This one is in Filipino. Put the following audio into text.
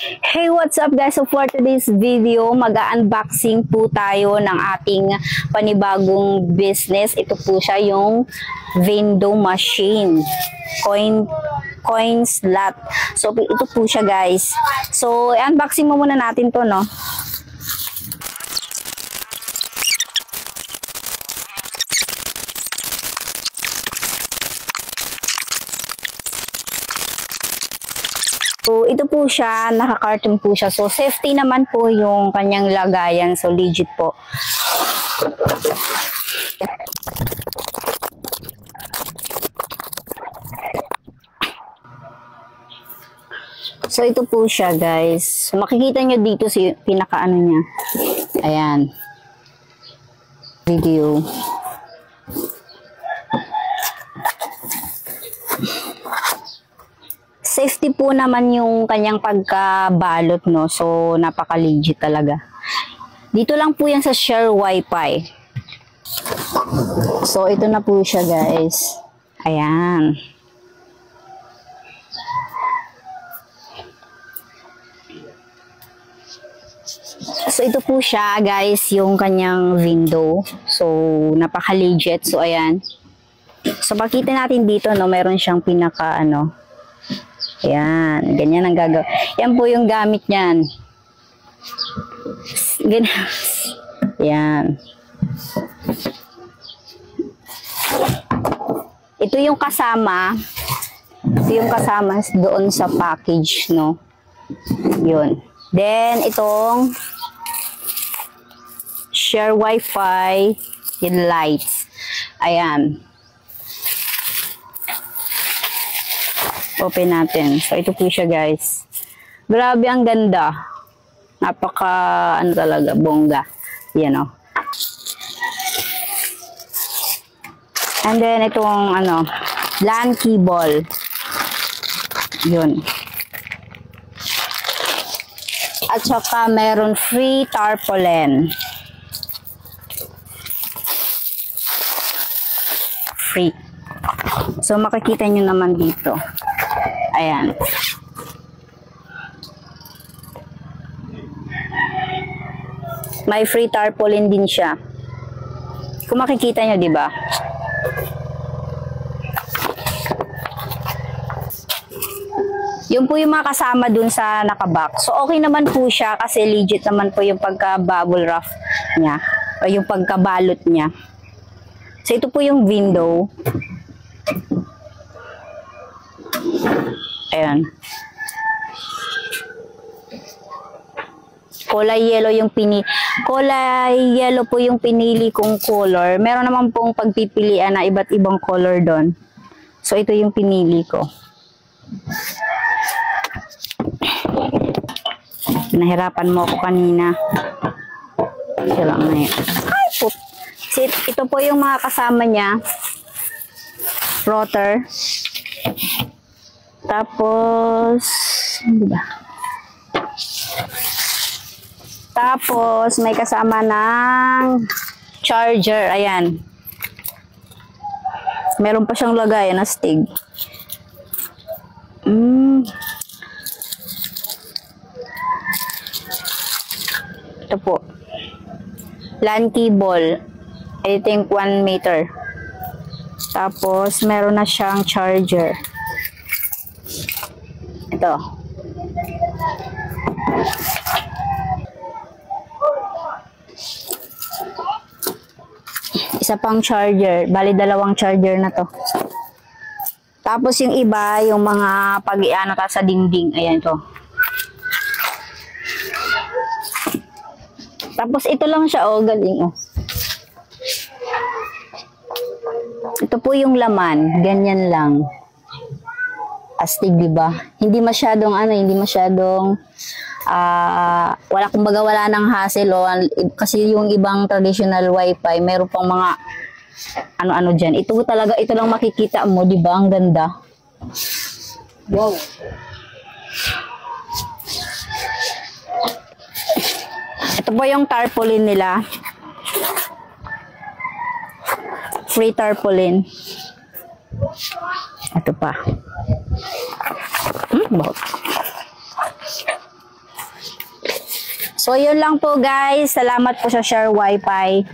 Hey, what's up guys? So for today's video, mag-unboxing po tayo ng ating panibagong business. Ito po siya, yung window machine. Coin slot. So ito po siya guys. So unboxing mo muna natin to, no? So, ito po siya, naka-carton po siya. So, safety naman po yung kanyang lagayan. So, legit po. So, ito po siya, guys. So, makikita nyo dito si pinaka-ano niya. Ayan. Video. Safety po naman yung kanyang pagkabalot, no? So, napaka-legit talaga. Dito lang po yan sa share Wi-Fi. So, ito na po siya, guys. Ayan. So, ito po siya, guys, yung kanyang window. So, napaka-legit. So, ayan. So, pakita natin dito, no? Meron siyang pinaka, ayan, ganyan ang gagawin. Yan po yung gamit niyan. Ganyan. Yan. Ito yung kasama. Ito yung kasama doon sa package, no? Yun. Then, itong share Wi-Fi yung lights. Ayan. Open natin. So, ito po siya, guys. Grabe, ang ganda. Napaka, talaga, bongga. Yan, o. And then, itong, LAN cable. Yun. At saka, meron free tarpaulin. Free. So, makikita nyo naman dito. Ayan. May free tarpaulin din siya. Kung makikita nyo, di ba? Yun po yung mga kasama dun sa nakabox. So, okay naman po siya kasi legit naman po yung pagka-bubble wrap niya o yung pagkabalot niya. So, ito po yung window. Ayan. Kulay yellow po yung pinili kong color. Meron naman pong pagpipilian na iba't ibang color doon. So, ito yung pinili ko. Nahirapan mo ako kanina. Ito lang na yun. Ay, po. Ito po yung mga kasama niya. Router. Tapos, hindi ba? Tapos, may kasama ng charger. Ayan. Meron pa siyang lagay na stig. Ito po. LAN cable. I think 1 meter. Tapos, meron na siyang charger. Ito. Isa pang charger. Bali, dalawang charger na to. Tapos, yung iba, yung mga pag-iano sa dingding. Ayan to. Tapos, ito lang siya, oh. Galing, oh. Ito po yung laman. Ganyan lang. Astig, diba? Hindi masyadong, wala ng hassle, oh. Kasi yung ibang traditional Wi-Fi, meron pang mga, dyan. Ito lang makikita mo, diba? Ang ganda. Wow. Ito po yung tarpaulin nila. Free tarpaulin. Ito pa. Bahot. So, yun lang po guys. Salamat po sa Share Wi-Fi.